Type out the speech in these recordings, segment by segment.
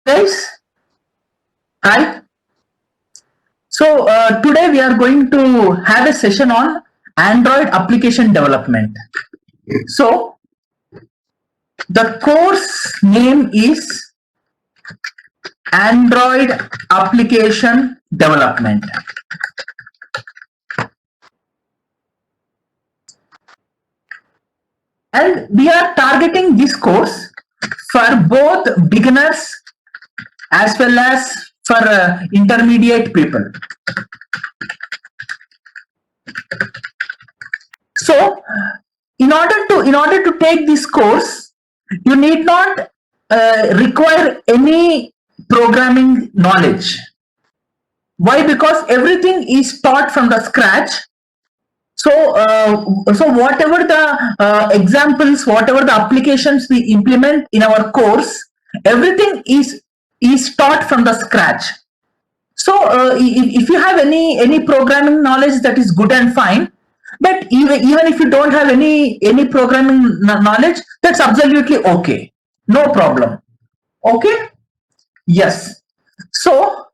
Guys, hi. So today we are going to have a session on Android application development. So the course name is Android application development. And we are targeting this course for both beginners as well as for intermediate people. So in order to take this course, you need not require any programming knowledge. Why? Because everything is taught from the scratch. So whatever the examples, whatever the applications we implement in our course, everything is taught from the scratch. So if you have any programming knowledge, that is good and fine. But even if you don't have any programming knowledge, that's absolutely okay. No problem. Okay. Yes. So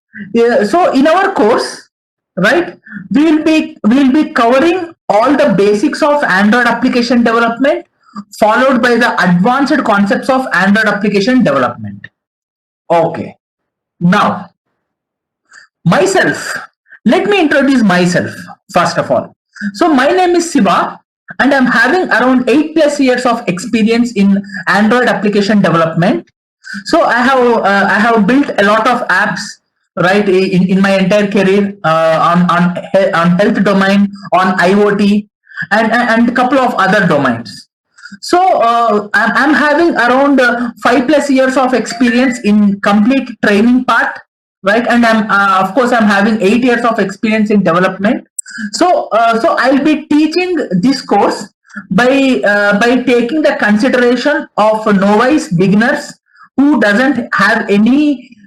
so in our course, right, we'll be covering all the basics of Android application development, followed by the advanced concepts of Android application development. Okay. Now, myself. Let me introduce myself first of all. So my name is Siva, and I'm having around 8+ years of experience in Android application development. So I have built a lot of apps, right, in my entire career, on health domain, on IoT, and a couple of other domains. So I'm having around 5+ years of experience in complete training part, right? And I'm of course I'm having 8 years of experience in development. So I'll be teaching this course by taking the consideration of novice beginners who doesn't have any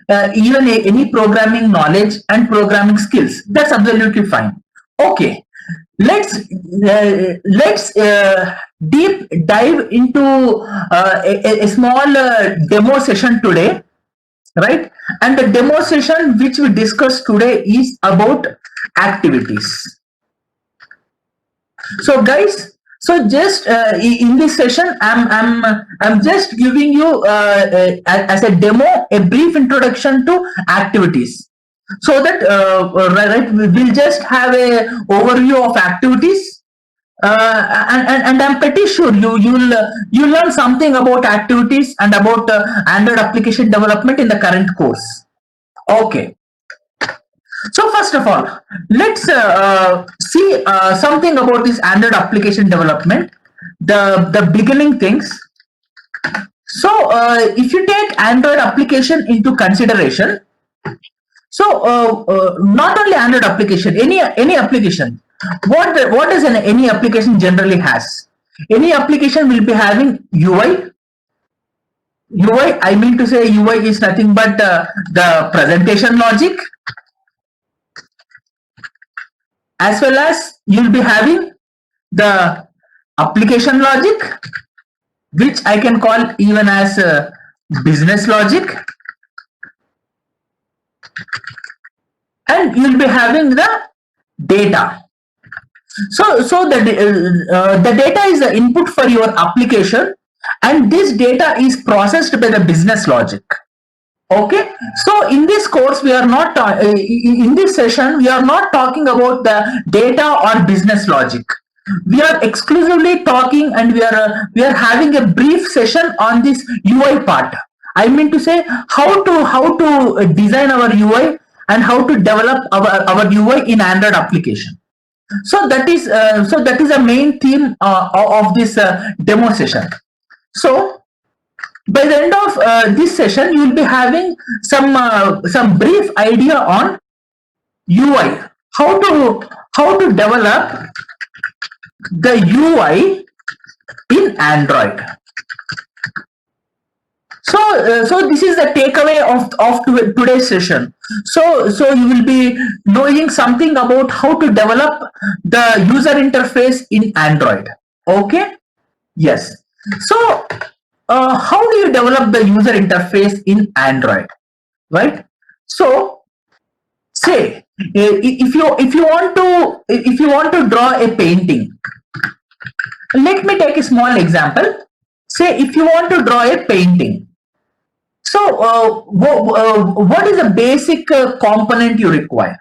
programming knowledge and programming skills. That's absolutely fine. Okay, let's deep dive into a small demo session today, right? And the demo session which we discuss today is about activities. So guys, so just in this session, I'm just giving you as a demo a brief introduction to activities, so that right, we'll just have a overview of activities, and I'm pretty sure you'll learn something about activities and about Android application development in the current course. Okay. So first of all, let's see something about this Android application development. The beginning things. So if you take Android application into consideration, so not only Android application, any application. What does any application generally has? Any application will be having UI. UI, I mean to say, UI is nothing but the presentation logic, as well as you'll be having the application logic, which I can call even as business logic, and you'll be having the data. So the data is the input for your application, and this data is processed by the business logic. Okay, so in this course we are not in this session we are not talking about the data or business logic. We are exclusively talking, and we are having a brief session on this UI part. I mean to say, how to design our UI and how to develop our UI in Android application. So that is a main theme of this demo session. So by the end of this session, you will be having some brief idea on UI, how to develop the UI in Android. So this is the takeaway of today's session. So you will be knowing something about how to develop the user interface in Android. Okay. Yes. So how do you develop the user interface in Android? right? So say if you want to draw a painting, let me take a small example. Say if you want to draw a painting, so what is the basic component you require?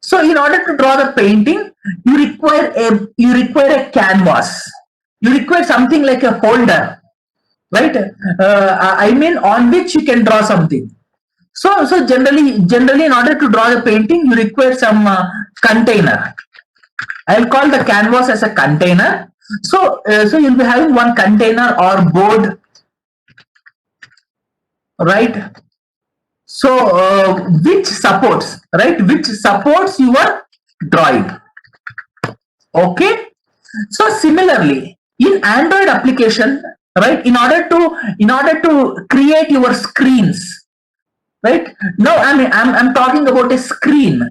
So in order to draw the painting, you require a canvas. You require something like a holder, right? I mean, on which you can draw something. So generally, in order to draw the painting, you require some container. I'll call the canvas as a container. So you'll be having one container or board, right? So which supports, right? Which supports your drawing. Okay. So similarly, in Android application, right? In order to create your screens, right? Now I'm talking about a screen.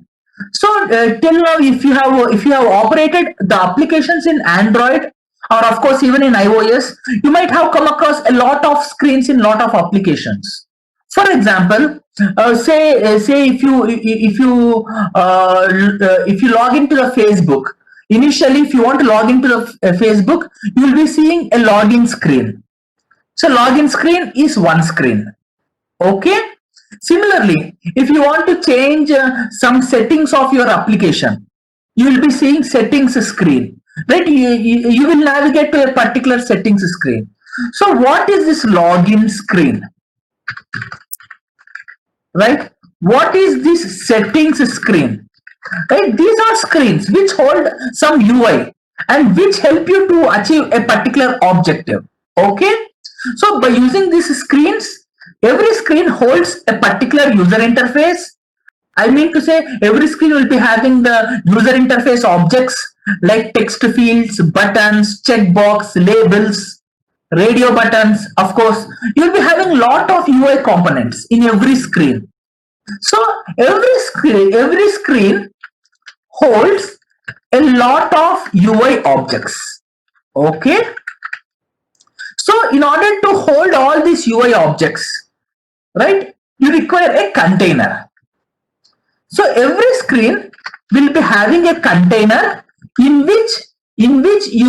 So till now, if you have operated the applications in Android, or of course even in iOS, you might have come across a lot of screens in lot of applications. For example, say if you log into the Facebook. Initially, if you want to log into the Facebook, you will be seeing a login screen. So login screen is one screen. Okay. Similarly, if you want to change some settings of your application, you will be seeing settings screen, right? You will navigate to a particular settings screen. So what is this login screen, right? What is this settings screen, right? These are screens which hold some UI and which help you to achieve a particular objective. Okay. So by using these screens, every screen holds a particular user interface. I mean to say, every screen will be having the user interface objects like text fields, buttons, checkbox, labels, radio buttons. Of course, you'll be having lot of UI components in every screen. So every screen holds a lot of UI objects. Okay. So in order to hold all these UI objects, right, you require a container. So every screen will be having a container in which you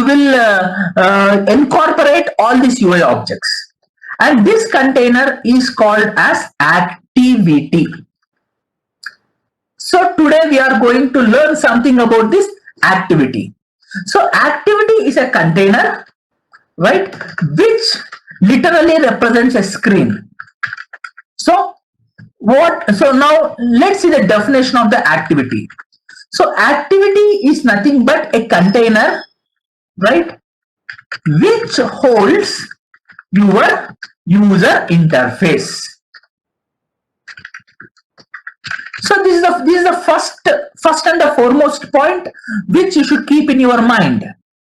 will incorporate all these UI objects, and this container is called as activity. So today we are going to learn something about this activity. So activity is a container, right, which literally represents a screen. So now let's see the definition of the activity. So activity is nothing but a container, right, which holds your user interface. So this is the first and the foremost point which you should keep in your mind.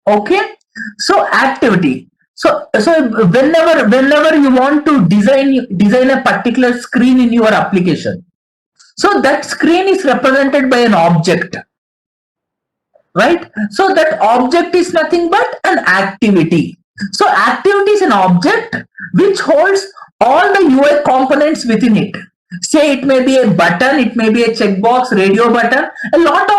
Okay. So activity. So whenever you want to design a particular screen in your application, so that screen is represented by an object, right? So that object is nothing but an activity. So activity is an object which holds all the UI components within it. Say it may be a button, it may be a checkbox, radio button. A lot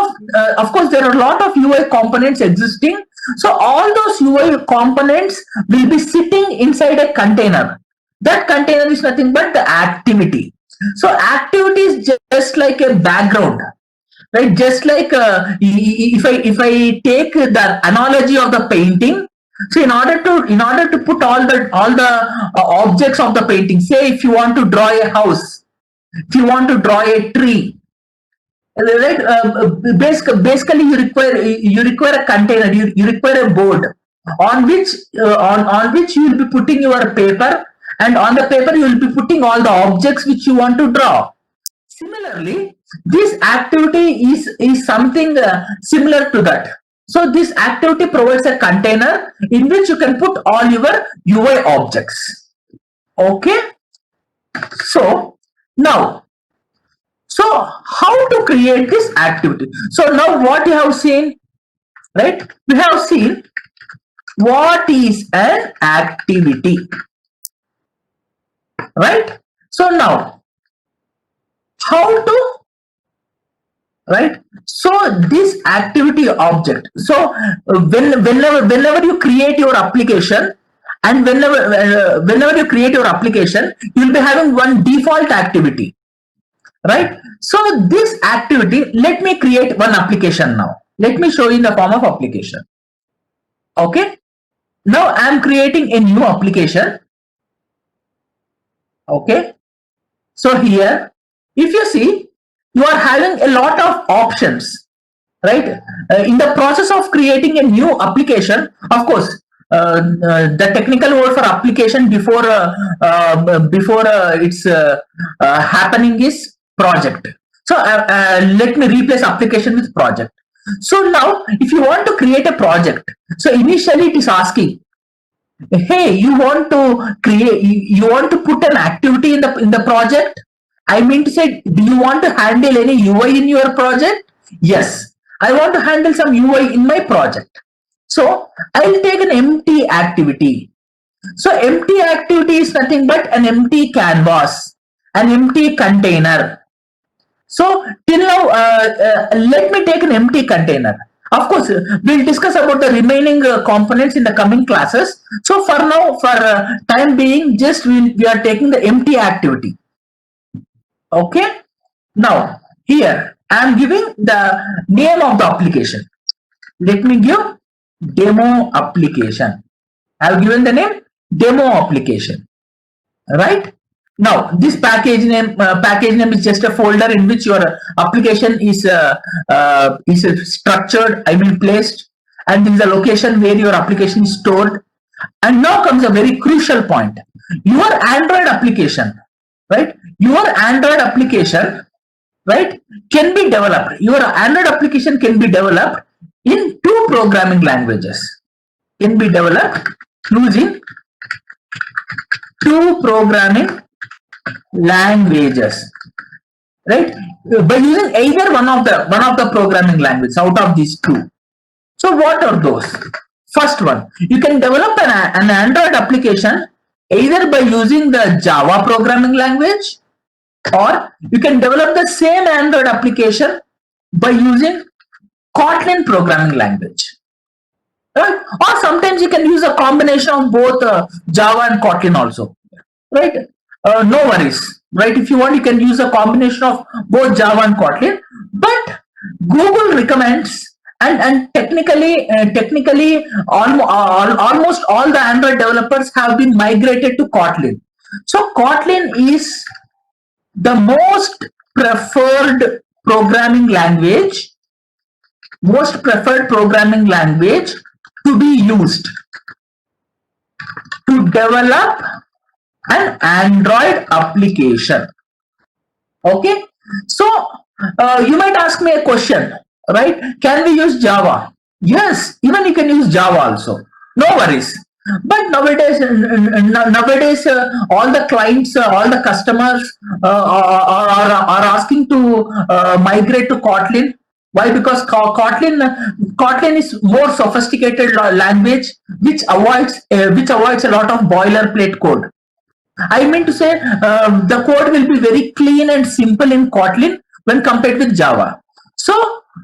of course, there are a lot of UI components existing. So all those UI components will be sitting inside a container. That container is nothing but the activity. So activity is just like a background, right? Just like if I take the analogy of the painting. So in order to put all the objects of the painting, say if you want to draw a house, if you want to draw a tree, right, basically you require a container, you require a board on which on which you will be putting your paper, and on the paper you will be putting all the objects which you want to draw. Similarly, this activity is something similar to that. So this activity provides a container in which you can put all your UI objects. Okay. So now, so how to create this activity? So now what you have seen, right? We have seen what is an activity, right? So now how to, right? So this activity object. So whenever you create your application, and whenever you create your application, you'll be having one default activity, right? So this activity, let me create one application now. Let me show you in the form of application. Okay. Now I am creating a new application. Okay. So here, if you see, you are having a lot of options, right? In the process of creating a new application, of course, the technical word for application before it's happening is project. So let me replace application with project. So now, if you want to create a project, so initially it is asking, hey, you want to create, you want to put an activity in the project. I mean to say, do you want to handle any UI in your project? Yes, I want to handle some UI in my project. So I'll take an empty activity. So empty activity is nothing but an empty canvas, an empty container. So till now, let me take an empty container. Of course, we'll discuss about the remaining components in the coming classes. So for now, for time being, just we are taking the empty activity. Okay. Now here I am giving the name of the application. Let me give demo application. I have given the name demo application. Right. Now this package name is just a folder in which your application is structured, I mean placed, and this is the location where your application is stored. And now comes a very crucial point. Your Android application, right? Your Android application, right, can be developed. Your Android application can be developed in two programming languages. Can be developed using two programming languages, right? By using either one of the programming languages out of these two. So what are those? First one, you can develop an Android application either by using the Java programming language, or you can develop the same Android application by using Kotlin programming language. Right? Or sometimes you can use a combination of both Java and Kotlin also. Right? No worries. Right? If you want, you can use a combination of both Java and Kotlin. But Google recommends, and technically almost all the Android developers have been migrated to Kotlin. So Kotlin is the most preferred programming language, to be used to develop an Android application. Okay. So you might ask me a question, right? Can we use Java? Yes, even you can use Java also. No worries. But nowadays, all the clients, all the customers are asking to migrate to Kotlin. Why? Because Kotlin is more sophisticated language, which avoids a lot of boilerplate code. I mean to say, the code will be very clean and simple in Kotlin when compared with Java. So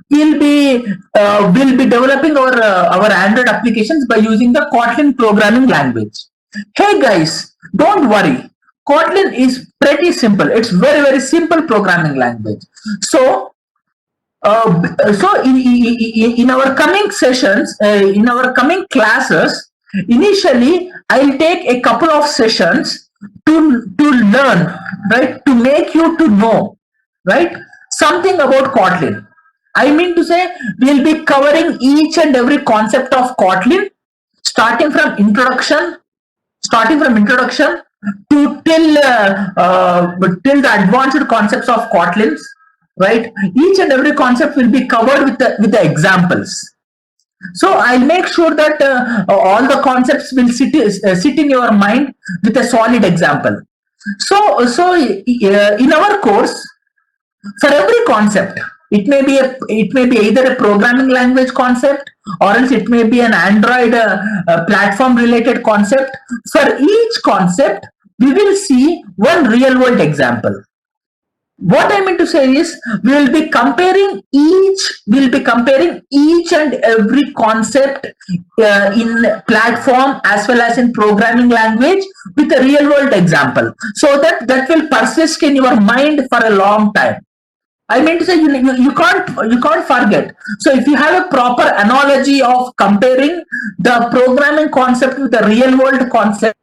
we'll be developing our Android applications by using the Kotlin programming language. Hey guys, don't worry. Kotlin is pretty simple. It's very simple programming language. So in our coming sessions, in our coming classes, initially I'll take a couple of sessions to learn, right, to make you to know, right, something about Kotlin. I mean to say, we'll be covering each and every concept of Kotlin, starting from introduction to till the advanced concepts of Kotlin, right? Each and every concept will be covered with the examples. So I'll make sure that all the concepts will sit in your mind with a solid example. So in our course, for every concept, it may be either a programming language concept, or else it may be an Android platform related concept. For each concept, we will see one real world example. What I mean to say is we'll be comparing each and every concept in platform as well as in programming language with a real world example, so that that will persist in your mind for a long time. I mean to say you can't forget. So if you have a proper analogy of comparing the programming concept with the real world concept,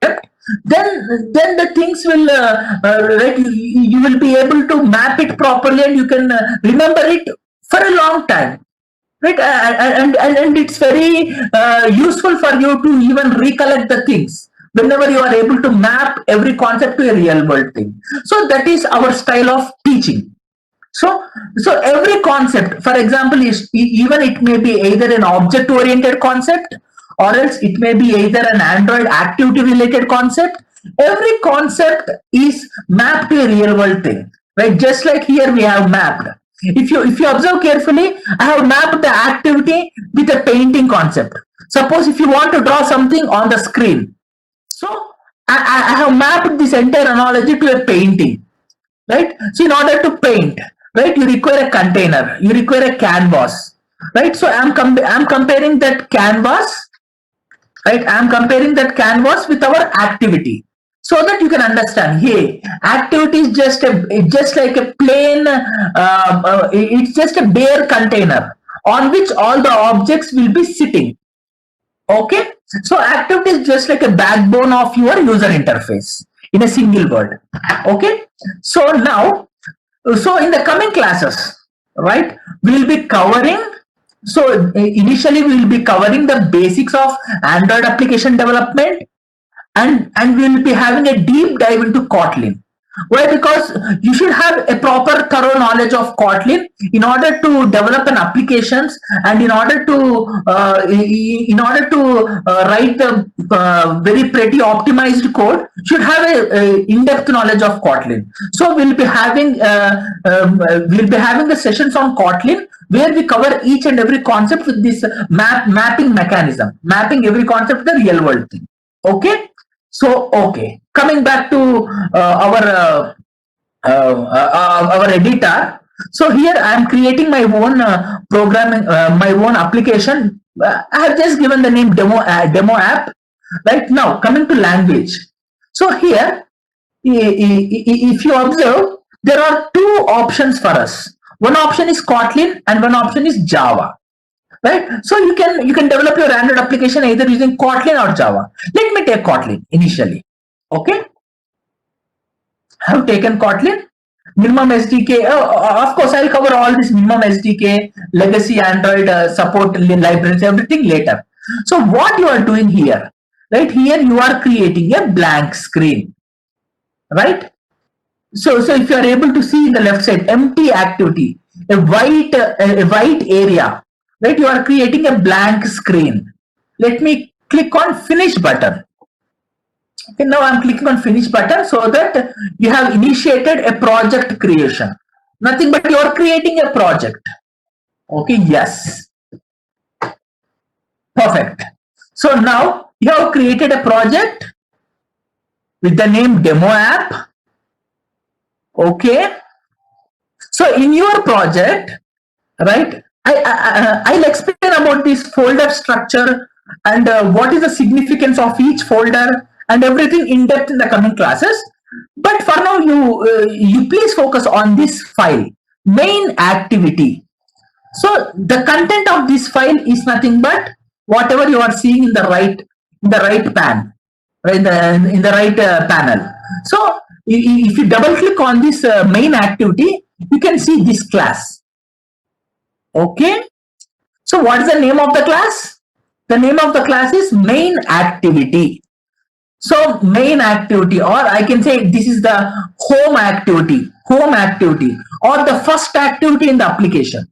then the things will right, you will be able to map it properly and you can remember it for a long time. Right, and it's very useful for you to even recollect the things whenever you are able to map every concept to a real world thing. So that is our style of teaching. So every concept, for example, is even it may be either an object oriented concept, or else it may be either an Android activity related concept. Every concept is mapped to a real world thing, right? Just like here we have mapped. If you observe carefully, I have mapped the activity with a painting concept. Suppose if you want to draw something on the screen, so I have mapped this entire analogy to a painting, right? So in order to paint, right, you require a container, you require a canvas, right? So I'm comparing that canvas, right? I'm comparing that canvas with our activity, so that you can understand. Hey, activity is just like a plain, it's just a bare container on which all the objects will be sitting. Okay, so activity is just like a backbone of your user interface in a single word. Okay, so now, so in the coming classes, right, we'll be covering, so initially we'll be covering the basics of Android application development, and we will be having a deep dive into Kotlin. Why? Because you should have a proper thorough knowledge of Kotlin in order to develop an applications, and in order to write the very pretty optimized code, should have a in-depth knowledge of Kotlin. So we'll be having the sessions on Kotlin where we cover each and every concept with this mapping mechanism, mapping every concept to the real world thing. Okay. So, okay, coming back to our editor. So here I am creating my own programming, my own application. I have just given the name demo app. Right now, coming to language. So here, if you observe, there are two options for us. One option is Kotlin and one option is Java, right? So you can develop your Android application either using Kotlin or Java. Let me take Kotlin initially. Okay, I have taken Kotlin. Minimum SDK. Of course, I'll cover all this minimum SDK, legacy Android support libraries, everything later. So what you are doing here, right? Here you are creating a blank screen, right? So if you are able to see in the left side, empty activity, a white area, right? You are creating a blank screen. Let me click on finish button. Okay, now I'm clicking on finish button, so that you have initiated a project creation. Nothing but you are creating a project. Okay, yes, perfect. So now you have created a project with the name demo app. Okay, so in your project, right, I'll explain about this folder structure and what is the significance of each folder and everything in depth in the coming classes. But for now, you please focus on this file, main activity. So the content of this file is nothing but whatever you are seeing in the right pan, right, in the right panel. So if you double click on this main activity, you can see this class. Okay. So what is the name of the class? The name of the class is main activity. So main activity, or I can say this is the home activity, or the first activity in the application.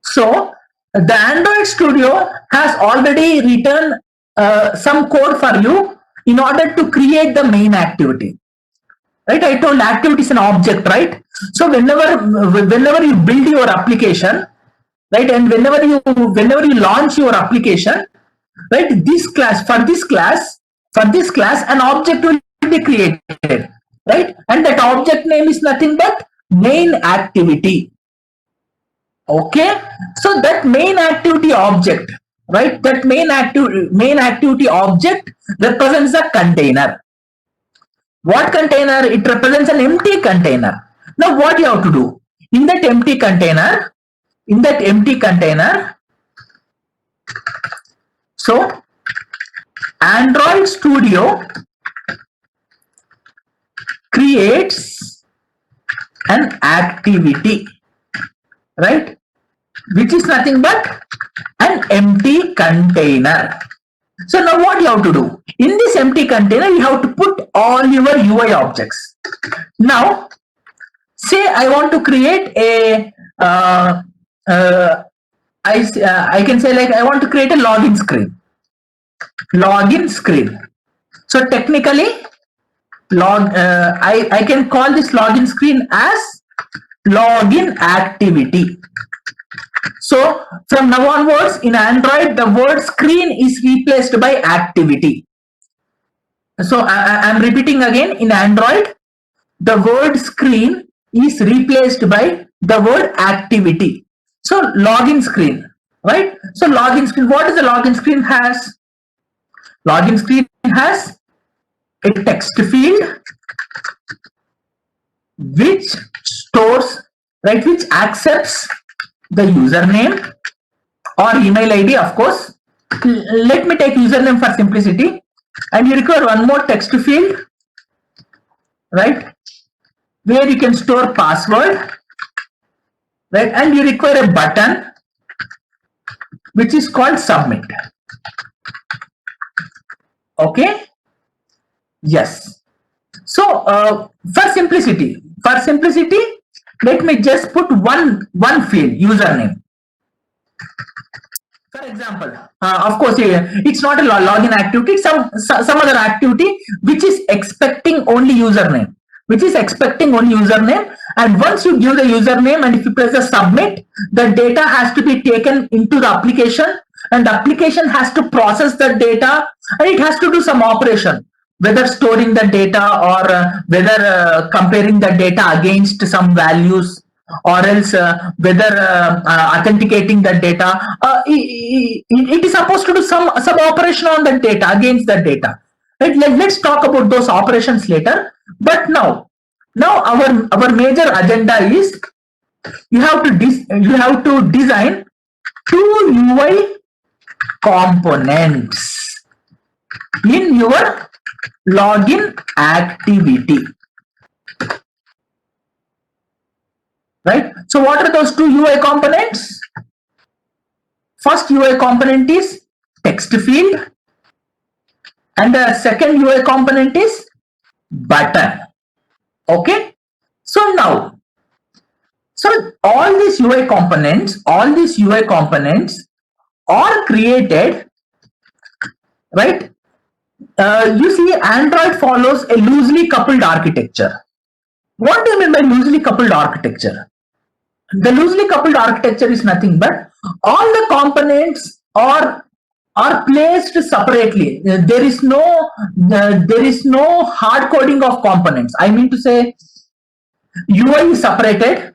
So the Android Studio has already written some code for you in order to create the main activity. Right? I told activity is an object, right? So whenever you build your application, right, and whenever you launch your application, right, this class, an object will be created, right? And that object name is nothing but main activity. Okay, so that main activity object, right? That main activity object represents a container. What container? It represents an empty container. Now what you have to do? In that empty container, so Android Studio creates an activity, right? Which is nothing but an empty container. So now what you have to do? In this empty container, you have to put all your UI objects. Now, say I want to create a, I can say like I want to create a login screen. Login screen. So technically, I can call this login screen as login activity. So from now onwards in Android, the word screen is replaced by activity. So I'm repeating again, in Android, the word screen is replaced by the word activity. So login screen, right? So login screen, what does the login screen has? Login screen has a text field which stores, right, which accepts the username or email ID, of course. Let me take username for simplicity. And you require one more text field, right, where you can store password, right, and you require a button which is called submit. Okay, yes. So for simplicity, let me just put one field, username. For example, of course, it's not a login activity, some other activity which is expecting only username, and once you give the username and if you press the submit, the data has to be taken into the application, and the application has to process the data, and it has to do some operation, whether storing the data or whether comparing the data against some values, or else whether authenticating the data. It is supposed to do some operation on the data, against the data. Right? Let's talk about those operations later. But now our major agenda is you have to design two UI components in your login activity. Right? So what are those two UI components? First UI component is text field, and the second UI component is button. Okay. So now, all these UI components are created, right? You see, Android follows a loosely coupled architecture. What do you mean by loosely coupled architecture? The loosely coupled architecture is nothing but all the components are placed separately. There is no hard coding of components. I mean to say, UI is separated,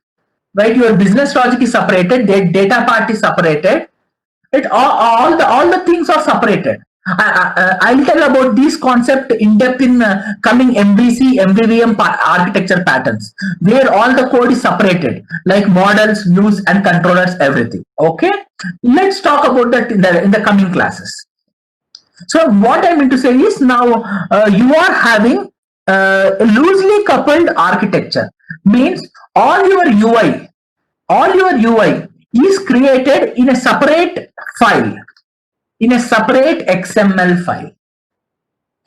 right? Your business logic is separated. The data part is separated. All the things are separated. I'll tell about this concept in depth in coming MVC, MVVM architecture patterns, where all the code is separated, like models, views, and controllers, everything. Okay, let's talk about that in the coming classes. So what I mean to say is, now you are having a loosely coupled architecture, means all your UI is created in a separate file, in a separate XML file.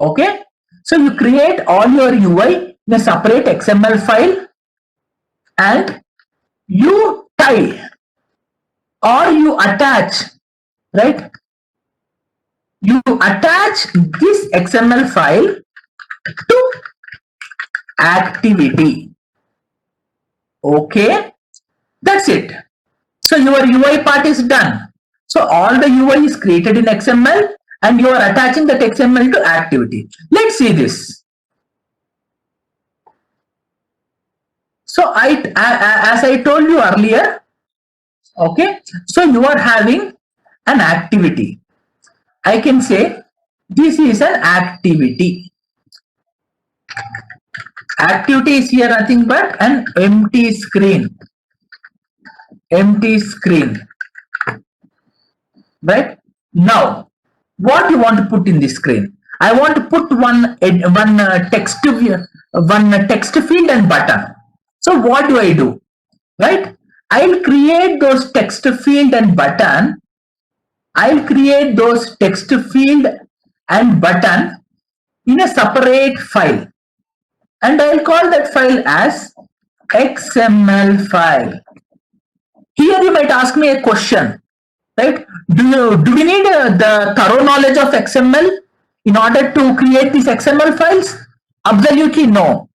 Okay, so you create all your UI in a separate XML file, and you tie or you attach, right? You attach this XML file to activity. Okay, that's it. So your UI part is done. So all the UI is created in XML, and you are attaching that XML to activity. Let's see this. So as I told you earlier, okay, so you are having an activity. I can say this is an activity. Activity is here nothing but an empty screen. Empty screen. Right? Now, what you want to put in the screen? I want to put one text field and button. So what do I do? Right? I'll create those text field and button. I'll create those text field and button in a separate file, and I'll call that file as XML file. Here you might ask me a question, right? Do we need the thorough knowledge of XML in order to create these XML files? Absolutely no.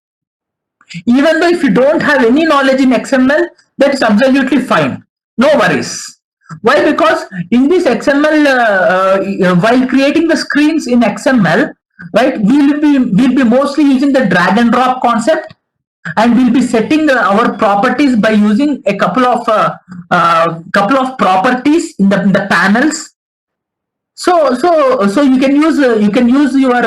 Even though if you don't have any knowledge in XML, that's absolutely fine. No worries. Why? Because in this XML, while creating the screens in XML, right, we'll be mostly using the drag and drop concept, and we'll be setting our properties by using a couple of properties in the panels. So you can use your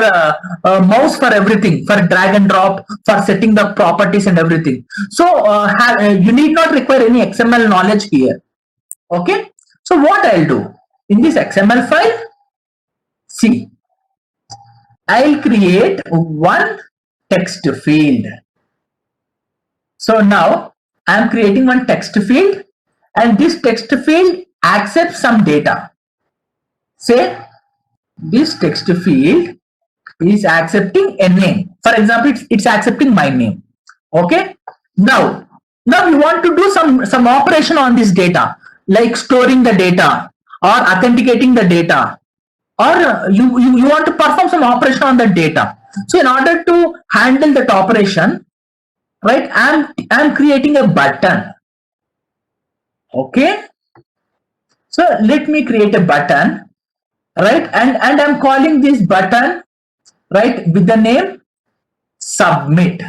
mouse for everything, for drag and drop, for setting the properties and everything. So you need not require any XML knowledge here. Okay. So what I'll do in this XML file, see, I'll create one text field. So now I'm creating one text field, and this text field accepts some data. Say this text field is accepting a name. For example, it's accepting my name. Okay. Now you want to do some operation on this data, like storing the data or authenticating the data, or you want to perform some operation on the data. So in order to handle that operation, right, I'm creating a button. Okay. So let me create a button, right, and I'm calling this button, right, with the name submit.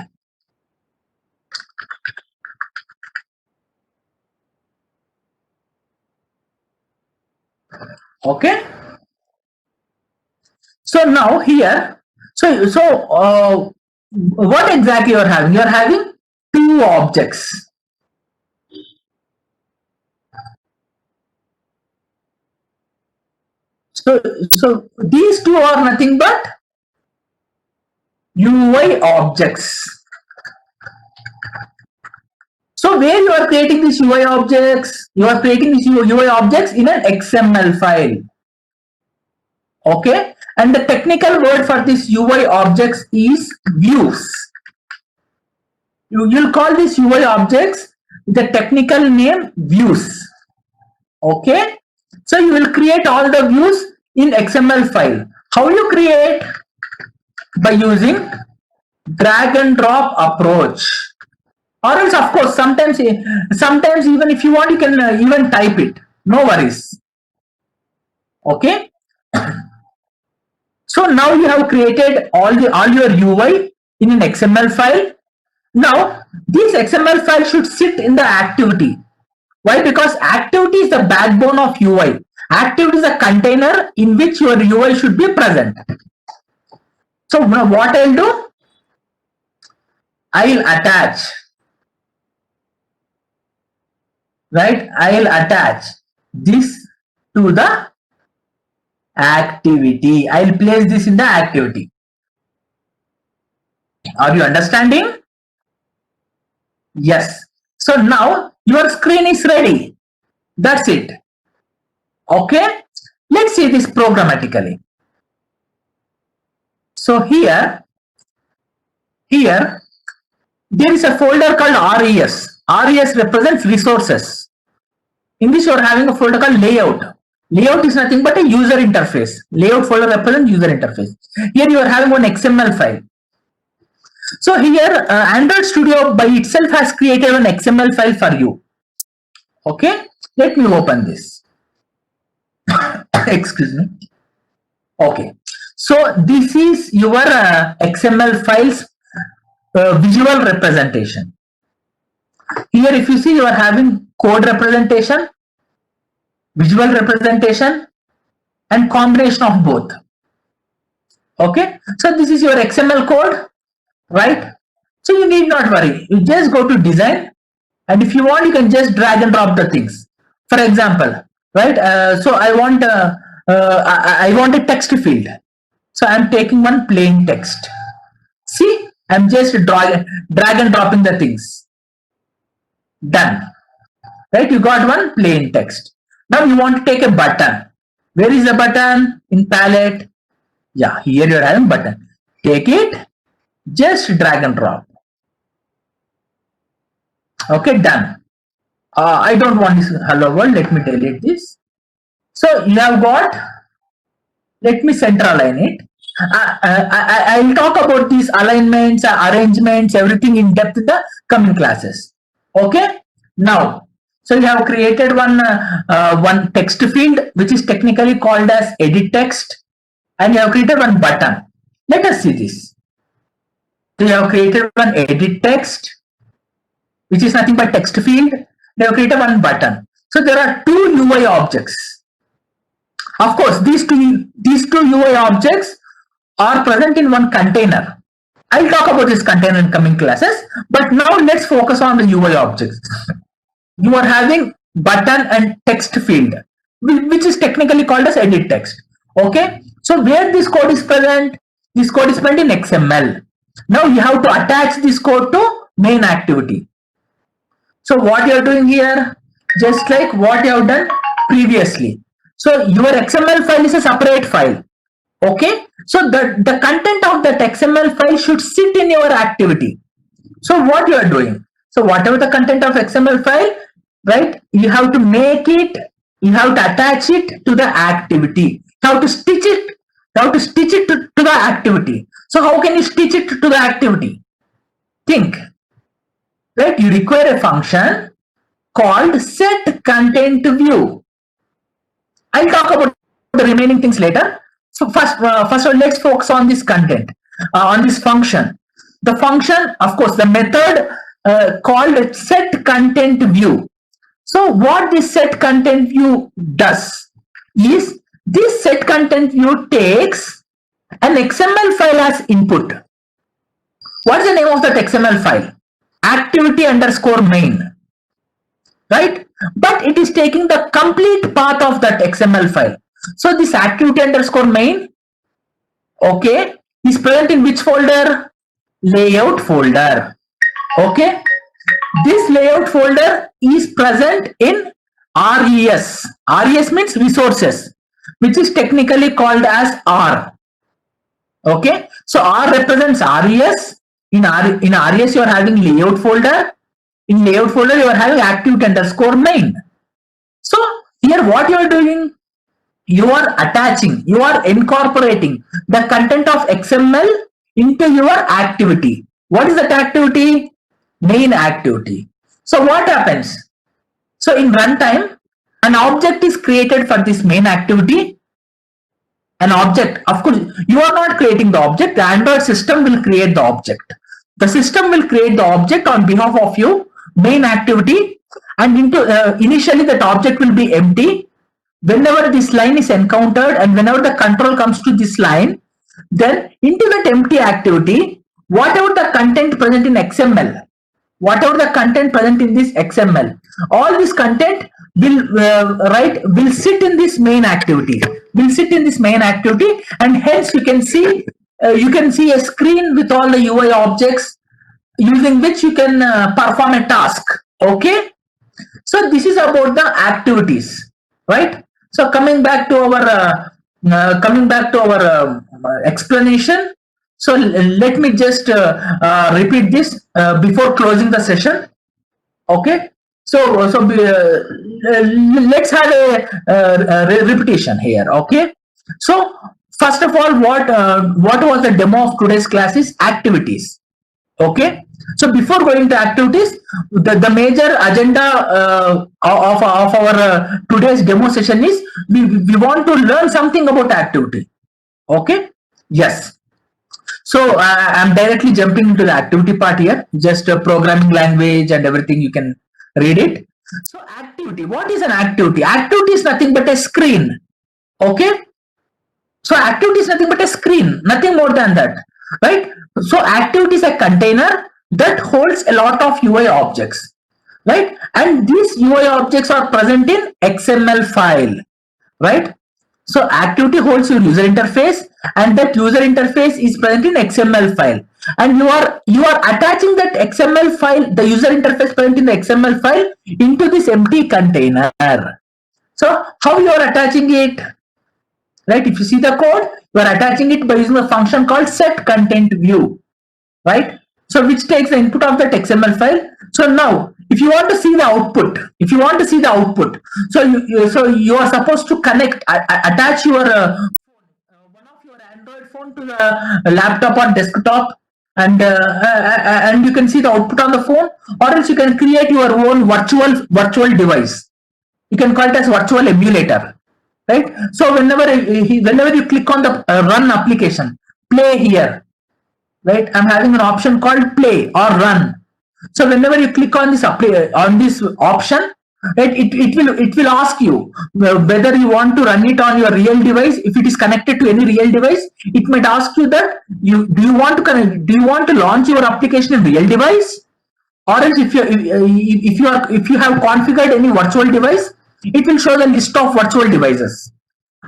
Okay. So now here, what exactly you're having? You're having two objects. So these two are nothing but UI objects. So where you are creating these UI objects? You are creating these UI objects in an XML file. Okay. And the technical word for this UI objects is views. You'll call these UI objects the technical name views. Okay. So you will create all the views in XML file. How you create? By using drag and drop approach. Or else, of course, sometimes even if you want, you can even type it. No worries. Okay. So now you have created all your UI in an XML file. Now this XML file should sit in the activity. Why? Because activity is the backbone of UI. Activity is a container in which your UI should be present. So now what I'll do? I'll attach. Right? I'll attach this to the activity. I'll place this in the activity. Are you understanding? Yes. So now your screen is ready. That's it. Okay. Let's see this programmatically. So here there is a folder called RES. RES represents resources. In this you are having a folder called layout. Layout is nothing but a user interface. Layout folder represents user interface. Here you are having one XML file. So here Android Studio by itself has created an XML file for you. Okay, let me open this. Excuse me. Okay, so this is your XML files visual representation. here if you see, you are having code representation, visual representation, and combination of both. Okay, so this is your XML code, right? So you need not worry. You just go to design, and if you want, you can just drag and drop the things. For example, right? So I want I want a text field. So I'm taking one plain text. See, I'm just drag and dropping the things. Done. Right? You got one plain text. Now you want to take a button. Where is the button? In palette. Yeah, here you're having button. Take it, just drag and drop. Okay, done. I don't want this hello world. Let me delete this. So you have got, let me center align it. I'll talk about these alignments, arrangements, everything in depth in the coming classes. Okay. Now, so you have created one text field which is technically called as edit text, and you have created one button. Let us see this. So you have created one edit text, which is nothing but text field. They have created one button. So there are two UI objects. Of course, these two UI objects are present in one container. I'll talk about this container in coming classes, but now let's focus on the UI objects. You are having button and text field, which is technically called as edit text. Okay, so where this code is present? This code is present in XML. Now you have to attach this code to main activity. So what you are doing here, just like what you have done previously. So your XML file is a separate file. Okay, so the content of that XML file should sit in your activity. So what you are doing? So whatever the content of XML file, right? You have to make it. You have to attach it to the activity. You have to stitch it. You have to stitch it to the activity. So how can you stitch it to the activity? Think. Right? You require a function called set content view. I'll talk about the remaining things later. So first of all, let's focus on this content, on this function. The function, of course, the method called set content view. So what this set content view does is, this set content view takes an XML file as input. What is the name of that XML file? Activity underscore main, right? But it is taking the complete path of that XML file. So this activity underscore main, okay, is present in which folder? Layout folder. Okay, this layout folder is present in RES. RES means resources, which is technically called as R. Okay, so R represents RES. In RES you are having layout folder. In layout folder you are having activity underscore main. So here what you are doing? You are attaching, you are incorporating the content of XML into your activity. What is that activity? Main activity. So what happens? So in runtime, an object is created for this main activity. An object, of course, you are not creating the object. The Android system will create the object. The system will create the object on behalf of you, main activity, and initially that object will be empty. Whenever this line is encountered and whenever the control comes to this line, then into that empty activity, whatever the content present in XML, whatever the content present in this XML, all this content will will sit in this main activity, and hence you can see a screen with all the UI objects using which you can perform a task. Okay, so this is about the activities, right? So coming back to our explanation. So let me just repeat this before closing the session. Okay. So let's have a repetition here. Okay. So first of all, what was the demo of today's class is activities. Okay. So before going to activities, the major agenda of our today's demo session is we want to learn something about activity. Okay. Yes. So I'm directly jumping into the activity part here, just a programming language and everything, you can read it. So activity, what is an activity? Activity is nothing but a screen. Okay. So activity is nothing but a screen, nothing more than that, right? So activity is a container that holds a lot of UI objects, right? And these UI objects are present in XML file, right? So activity holds your user interface, and that user interface is present in XML file, and you are attaching that XML file, the user interface present in the XML file, into this empty container. So how you are attaching it? Right, if you see the code, you are attaching it by using a function called set content view, right? So which takes the input of that XML file. So now if you want to see the output, so you are supposed to connect, attach your one of your Android phone to the laptop or desktop, and you can see the output on the phone, or else you can create your own virtual device. You can call it as virtual emulator, right? So whenever you click on the run application, play here, right? I'm having an option called play or run. So whenever you click on this option, right, it will ask you whether you want to run it on your real device. If it is connected to any real device, it might ask you that do you want to launch your application in real device, or else if you have configured any virtual device, it will show the list of virtual devices.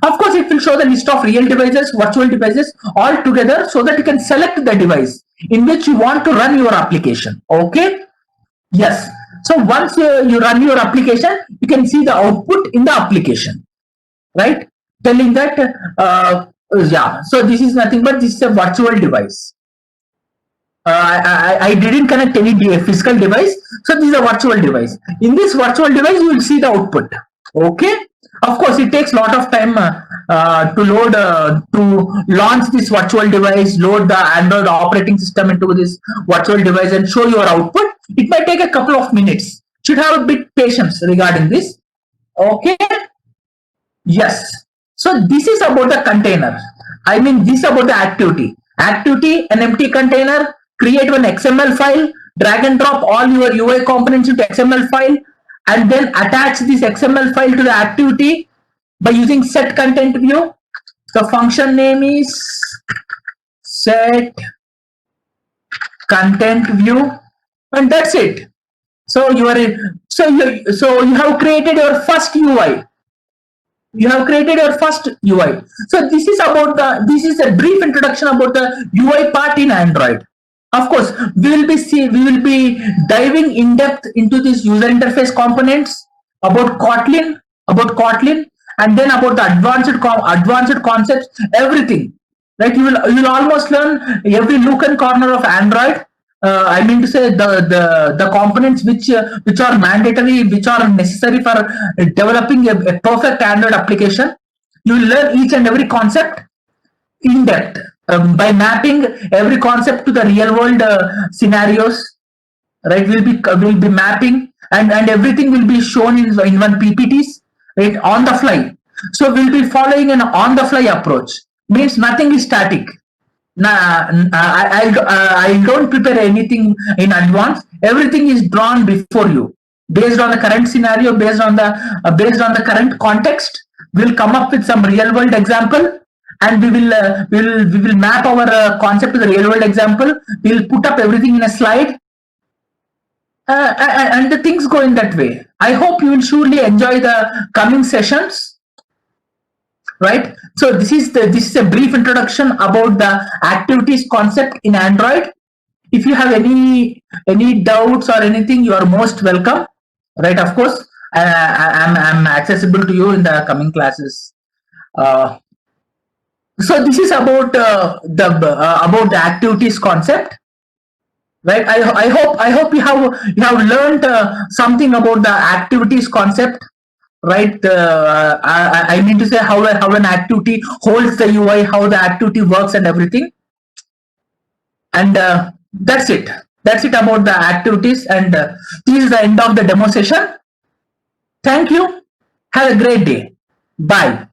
Of course, it will show the list of real devices, virtual devices all together, so that you can select the device in which you want to run your application. Okay. Yes. So once you run your application, you can see the output in the application, right? Telling that yeah. So this is nothing but this is a virtual device. I didn't connect any physical device, so this is a virtual device. In this virtual device, you will see the output. Okay. Of course, it takes a lot of time to load, to launch this virtual device, load the Android operating system into this virtual device, and show your output. It might take a couple of minutes. Should have a bit patience regarding this. Okay. Yes. So this is about the container. I mean, this is about the activity. Activity, an empty container, create one XML file, drag and drop all your UI components into XML file, and then attach this XML file to the activity by using set content view. The function name is set content view, and that's it. So you have created your first UI. You have created your first UI. So this is a brief introduction about the UI part in Android. Of course, we will be diving in depth into these user interface components, about Kotlin, and then about the advanced concepts, everything. Right? You will almost learn every nook and corner of Android. I mean to say the components which are mandatory, which are necessary for developing a perfect Android application. You will learn each and every concept in depth by mapping every concept to the real world scenarios. Right? We'll be mapping, and everything will be shown in one PPTs, right, on the fly. So we'll be following an on the fly approach. Means nothing is static. I don't prepare anything in advance. Everything is drawn before you, based on the current scenario, based on the current context. We'll come up with some real world example, and we will map our concept to the real world example. We'll put up everything in a slide, and the things go in that way. I hope you will surely enjoy the coming sessions. Right. So this is a brief introduction about the activities concept in Android. If you have any doubts or anything, you are most welcome. Right. Of course, I'm accessible to you in the coming classes. So this is about the activities concept. Right. I hope you have learned something about the activities concept. Right, I mean to say how an activity holds the UI, how the activity works, and everything. And that's it. That's it about the activities. And this is the end of the demo session. Thank you. Have a great day. Bye.